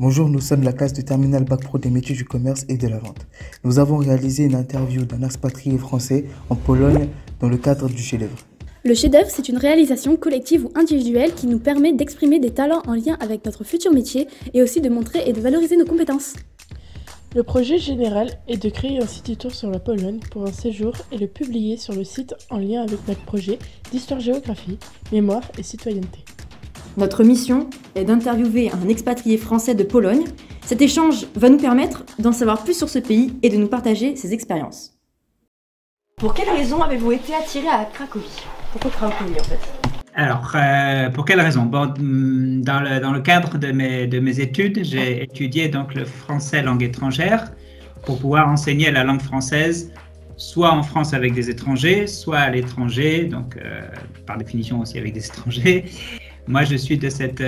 Bonjour, nous sommes la classe du terminal Bac Pro des métiers du commerce et de la vente. Nous avons réalisé une interview d'un expatrié français en Pologne dans le cadre du chef-d'œuvre. Le chef-d'œuvre, c'est une réalisation collective ou individuelle qui nous permet d'exprimer des talents en lien avec notre futur métier et aussi de montrer et de valoriser nos compétences. Le projet général est de créer un city tour sur la Pologne pour un séjour et le publier sur le site en lien avec notre projet d'histoire-géographie, mémoire et citoyenneté. Notre mission est d'interviewer un expatrié français de Pologne. Cet échange va nous permettre d'en savoir plus sur ce pays et de nous partager ses expériences. Pour quelle raison avez-vous été attiré à Cracovie? Pourquoi Cracovie en fait? Alors, pour quelle raison? Bon, dans le cadre de mes études, j'ai étudié donc le français langue étrangère pour pouvoir enseigner la langue française soit en France avec des étrangers, soit à l'étranger, donc par définition aussi avec des étrangers. Moi, je suis de cette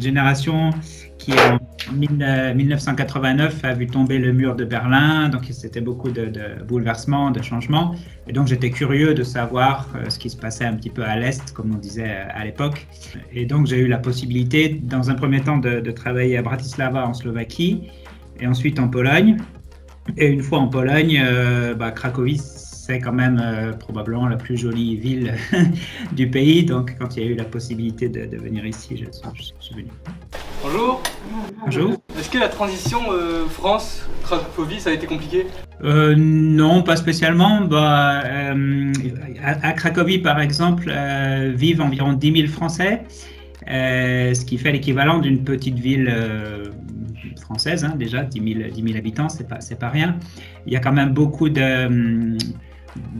génération qui, en 1989, a vu tomber le mur de Berlin. Donc, c'était beaucoup de bouleversements, de changements. Et donc, j'étais curieux de savoir ce qui se passait un petit peu à l'Est, comme on disait à l'époque. Et donc, j'ai eu la possibilité, dans un premier temps, de travailler à Bratislava, en Slovaquie, et ensuite en Pologne. Et une fois en Pologne, Cracovie, c'est quand même probablement la plus jolie ville du pays. Donc, quand il y a eu la possibilité de venir ici, je suis venu. Bonjour. Bonjour. Est-ce que la transition France-Cracovie, ça a été compliqué? Non, pas spécialement. À Cracovie, par exemple, vivent environ 10 000 Français, ce qui fait l'équivalent d'une petite ville française, hein, déjà, 10 000 habitants, c'est pas rien. Il y a quand même beaucoup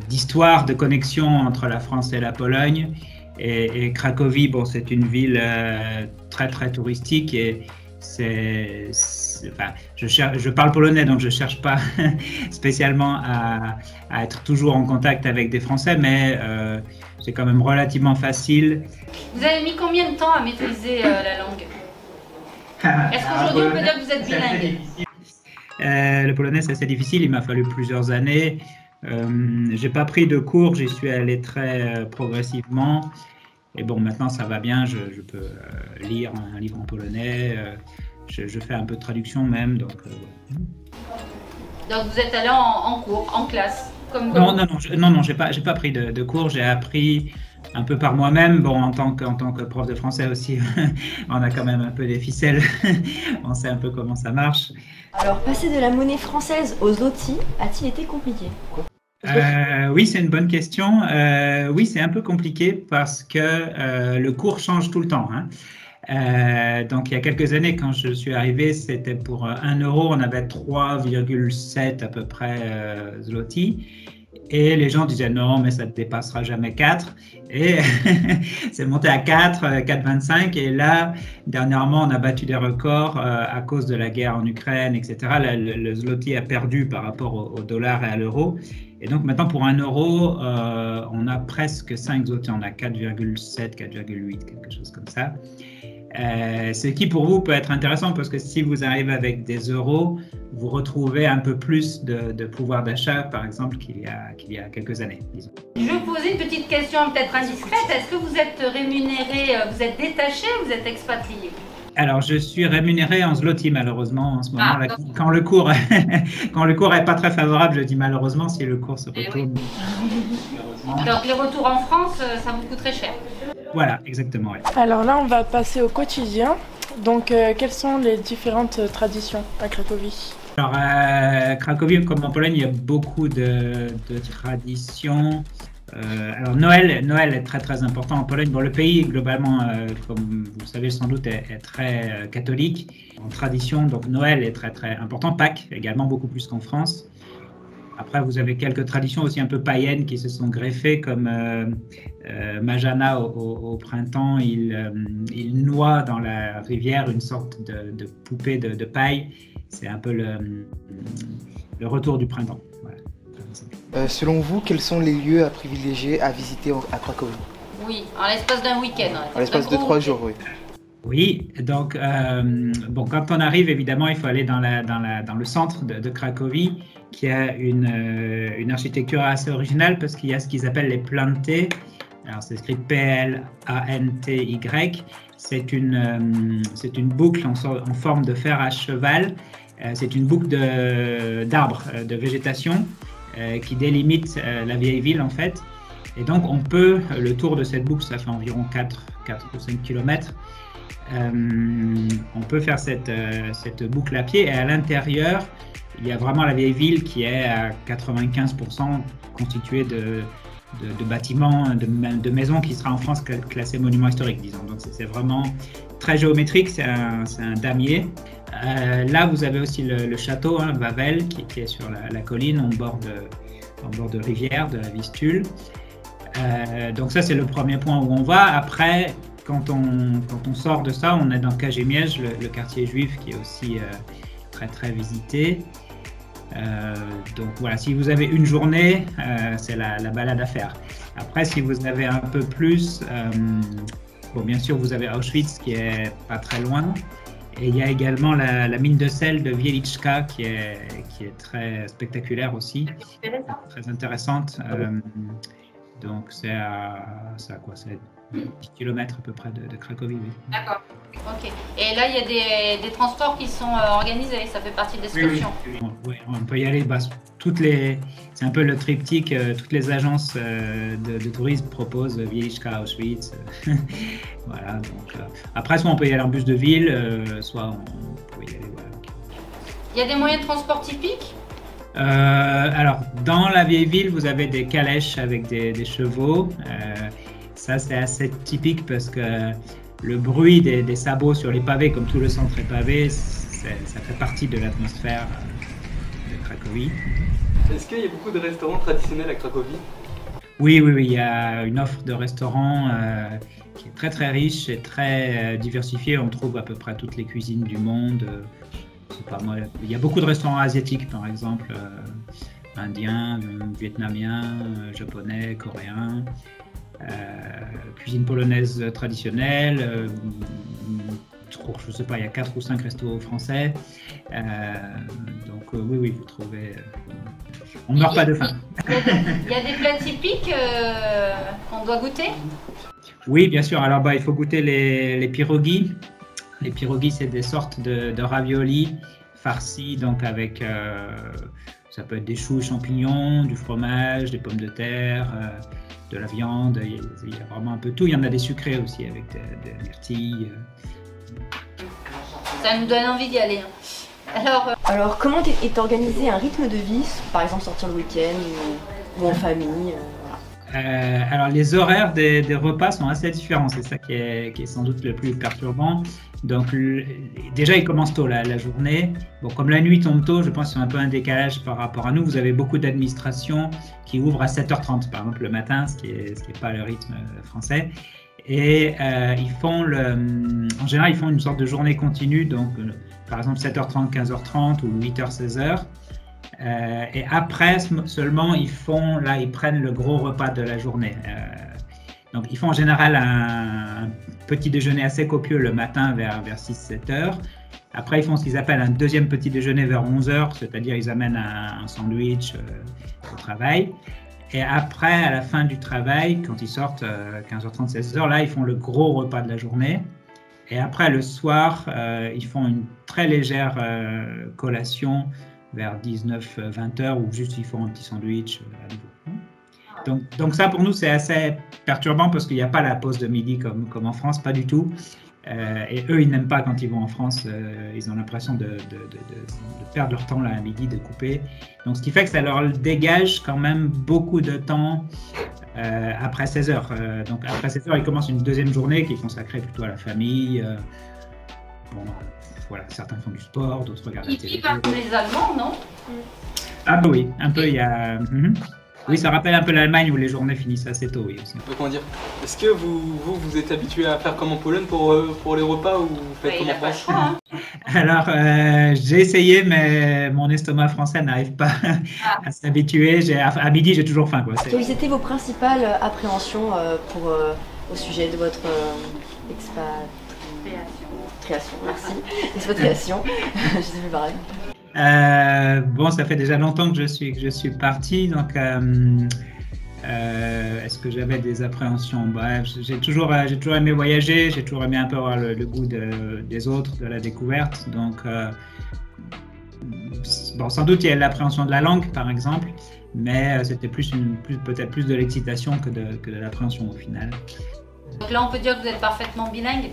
d'histoires, de connexions entre la France et la Pologne. Et Cracovie, bon, c'est une ville très très touristique et je parle polonais, donc je cherche pas spécialement à être toujours en contact avec des Français, mais c'est quand même relativement facile. Vous avez mis combien de temps à maîtriser la langue? Est-ce qu'aujourd'hui on peut dire que vous êtes bilingue? Le polonais, c'est assez difficile, il m'a fallu plusieurs années. J'ai pas pris de cours, j'y suis allé très progressivement. Et bon, maintenant ça va bien, je peux lire un livre en polonais, je fais un peu de traduction même. Donc vous êtes allé en cours, en classe Non, j'ai pas pris de cours, j'ai appris un peu par moi-même. Bon, en tant que prof de français aussi, on a quand même un peu des ficelles, on sait un peu comment ça marche. Alors, passer de la monnaie française aux zloty a-t-il été compliqué? Oui, c'est une bonne question. Oui, c'est un peu compliqué parce que le cours change tout le temps, hein. Donc, il y a quelques années, quand je suis arrivé, c'était pour 1 euro, on avait 3,7 à peu près zloty. Et les gens disaient non, mais ça ne dépassera jamais 4. Et c'est monté à 4, 4,25. Et là, dernièrement, on a battu des records à cause de la guerre en Ukraine, etc. Le zloty a perdu par rapport au dollar et à l'euro. Et donc maintenant, pour 1 euro, on a presque 5 zloty. On a 4,7, 4,8, quelque chose comme ça. Ce qui pour vous peut être intéressant parce que si vous arrivez avec des euros, vous retrouvez un peu plus de pouvoir d'achat, par exemple, qu'il y a quelques années, disons. Je vais vous poser une petite question peut-être indiscrète. Est-ce que vous êtes rémunéré, vous êtes détaché ou vous êtes expatrié? Alors, je suis rémunéré en zloty, malheureusement, en ce moment. Là, quand le cours est pas très favorable, je dis malheureusement, si le cours se retourne. Oui. Donc, les retours en France, ça vous coûterait cher? Voilà, exactement. Ouais. Alors là, on va passer au quotidien. Donc, quelles sont les différentes traditions à Cracovie? Alors, à Cracovie, comme en Pologne, il y a beaucoup de traditions. Alors Noël est très très important en Pologne. Bon, le pays globalement, comme vous le savez sans doute, est très catholique en tradition. Donc Noël est très très important. Pâques également beaucoup plus qu'en France. Après, vous avez quelques traditions aussi un peu païennes qui se sont greffées, comme Majana au printemps. Il noie dans la rivière une sorte de poupée de paille. C'est un peu le retour du printemps. Voilà. Selon vous, quels sont les lieux à privilégier à visiter à Cracovie? Oui, en l'espace d'un week-end. En l'espace de 3 jours, oui. Oui, donc bon, quand on arrive, évidemment, il faut aller dans le centre de Cracovie, qui a une architecture assez originale parce qu'il y a ce qu'ils appellent les planty. Alors, c'est écrit P-L-A-N-T-Y. c'est une boucle en forme de fer à cheval. C'est une boucle d'arbres, de végétation qui délimite la vieille ville en fait. Et donc on peut, le tour de cette boucle, ça fait environ 4 ou 5 km. On peut faire cette boucle à pied et à l'intérieur, il y a vraiment la vieille ville qui est à 95% constituée de bâtiments, de maisons qui sera en France classé monument historique, disons. Donc c'est vraiment très géométrique, c'est un damier. Là, vous avez aussi le château, Wawel, qui est sur la colline, en bord de rivière, de la Vistule. Donc ça, c'est le premier point où on va. Après, quand on sort de ça, on est dans Kazimierz, le quartier juif qui est aussi très très visité. Donc voilà, si vous avez une journée, c'est la balade à faire. Après, si vous avez un peu plus, bon, bien sûr, vous avez Auschwitz qui est pas très loin. Et il y a également la mine de sel de Wieliczka qui est très spectaculaire aussi, très intéressante. Donc c'est à quoi? C'est 10 km à peu près de Cracovie. Oui. D'accord. Ok. Et là, il y a des transports qui sont organisés, ça fait partie de l'excursion. Oui, on peut y aller. C'est un peu le triptyque. Toutes les agences de tourisme proposent Wieliczka, Auschwitz. Voilà. Donc, après, soit on peut y aller en bus de ville, soit on peut y aller. Voilà. Il y a des moyens de transport typiques? Alors, dans la vieille ville, vous avez des calèches avec des chevaux. Ça, c'est assez typique parce que le bruit des sabots sur les pavés, comme tout le centre est pavé, ça fait partie de l'atmosphère de Cracovie. Est-ce qu'il y a beaucoup de restaurants traditionnels à Cracovie? Oui, il y a une offre de restaurants qui est très très riche et très diversifiée. On trouve à peu près toutes les cuisines du monde. Il y a beaucoup de restaurants asiatiques, par exemple, indiens, vietnamiens, japonais, coréens. Cuisine polonaise traditionnelle, je sais pas, il y a 4 ou 5 restos français. Donc oui, vous trouvez. On ne meurt pas de faim. Il y a des plats typiques qu'on doit goûter? Oui, bien sûr. Alors il faut goûter les pierogi. Les pierogi, c'est des sortes de raviolis farcis, donc avec ça peut être des choux et champignons, du fromage, des pommes de terre, de la viande, il y a vraiment un peu tout. Il y en a des sucrés aussi avec des myrtilles. Ça nous donne envie d'y aller. Alors comment est organisé un rythme de vie, par exemple sortir le week-end ou en famille Alors les horaires des repas sont assez différents, c'est ça qui est sans doute le plus perturbant. Donc déjà ils commencent tôt la journée. Bon, comme la nuit tombe tôt, je pense qu'il y a un peu un décalage par rapport à nous. Vous avez beaucoup d'administrations qui ouvrent à 7h30 par exemple le matin, ce qui est pas le rythme français. Et ils font en général ils font une sorte de journée continue, donc par exemple 7h30, 15h30 ou 8h, 16h. Et après seulement ils prennent le gros repas de la journée. Donc ils font en général un petit déjeuner assez copieux le matin vers 6-7 heures. Après ils font ce qu'ils appellent un deuxième petit déjeuner vers 11 heures, c'est-à-dire ils amènent un sandwich au travail. Et après, à la fin du travail, quand ils sortent 15h30, 16h, là ils font le gros repas de la journée. Et après le soir, ils font une très légère collation vers 19-20 heures où juste ils font un petit sandwich à nouveau. Donc ça pour nous c'est assez perturbant parce qu'il n'y a pas la pause de midi comme en France, pas du tout. Et eux ils n'aiment pas quand ils vont en France, ils ont l'impression de perdre leur temps là à midi, de couper. Donc ce qui fait que ça leur dégage quand même beaucoup de temps après 16 heures. Donc après 16 heures ils commencent une deuxième journée qui est consacrée plutôt à la famille. Voilà, certains font du sport, d'autres regardent la télé. Ils parlent les Allemands, non? Ah bah oui, un peu il y a... Oui, ça rappelle un peu l'Allemagne où les journées finissent assez tôt, oui aussi. Comment dire? Est-ce que vous êtes habitué à faire comme en Pologne pour les repas ou vous faites comme en France? Alors, j'ai essayé, mais mon estomac français n'arrive pas à s'habituer. À midi, j'ai toujours faim, quoi. Quelles étaient vos principales appréhensions au sujet de votre expatriation? Merci. Expatriation. Je sais plus pareil. Bon, ça fait déjà longtemps que je suis parti, donc Est-ce que j'avais des appréhensions? Bref, j'ai toujours aimé voyager, j'ai toujours aimé un peu avoir le goût des autres, de la découverte. Donc, bon, sans doute il y a l'appréhension de la langue, par exemple, mais c'était peut-être plus de l'excitation que de l'appréhension au final. Donc là, on peut dire que vous êtes parfaitement bilingue?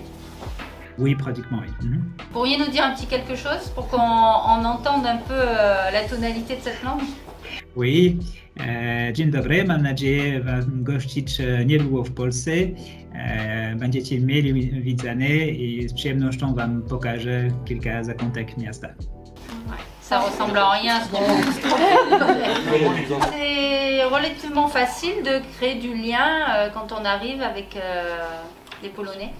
Oui, pratiquement, oui. Pourriez nous dire un petit quelque chose pour qu'on entende un peu la tonalité de cette langue? Oui. Dzień dobry, mam nadzieję Wam gościć niedługo w Polsce. Będziecie mieli widzenie i z przyjemnością Wam pokażę kilka zakątek miasta. Ça ressemble à rien à ce qu'on C'est relativement facile de créer du lien quand on arrive avec les Polonais.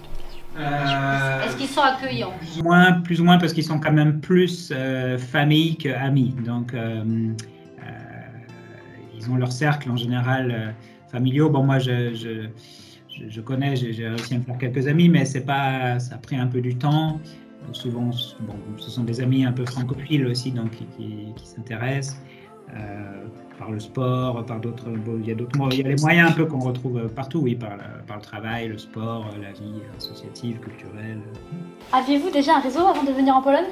Est-ce qu'ils sont accueillants? Plus ou moins parce qu'ils sont quand même plus famille qu'amis. Donc, ils ont leur cercle en général familiaux. Bon, moi, je connais, j'ai réussi à me faire quelques amis, mais ça a pris un peu du temps. Souvent, bon, ce sont des amis un peu francophiles aussi, donc qui s'intéressent par le sport, par d'autres. Bon, il y a les moyens un peu qu'on retrouve partout, oui, par le travail, le sport, la vie associative, culturelle. Aviez-vous déjà un réseau avant de venir en Pologne?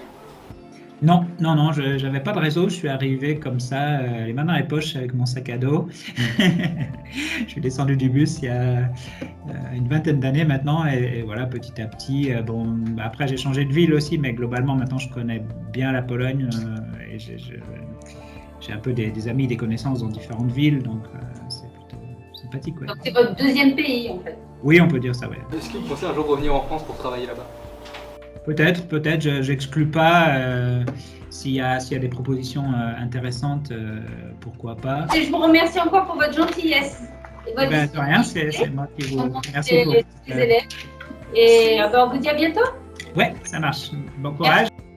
Non, je n'avais pas de réseau, je suis arrivé comme ça, les mains dans les poches avec mon sac à dos. Je suis descendu du bus il y a une vingtaine d'années maintenant et voilà, petit à petit. Bon, après j'ai changé de ville aussi, mais globalement maintenant je connais bien la Pologne et j'ai un peu des amis, des connaissances dans différentes villes, donc c'est plutôt sympathique. Ouais. Donc c'est votre deuxième pays en fait? Oui, on peut dire ça, oui. Est-ce que vous pensez un jour revenir en France pour travailler là-bas? Peut-être, j'exclus pas. S'il y a des propositions intéressantes, pourquoi pas. Et je vous remercie encore pour votre gentillesse. Et votre de rien, c'est moi qui vous remercie pour les élèves. Et on vous dit à bientôt. Ouais, ça marche. Bon courage. Merci.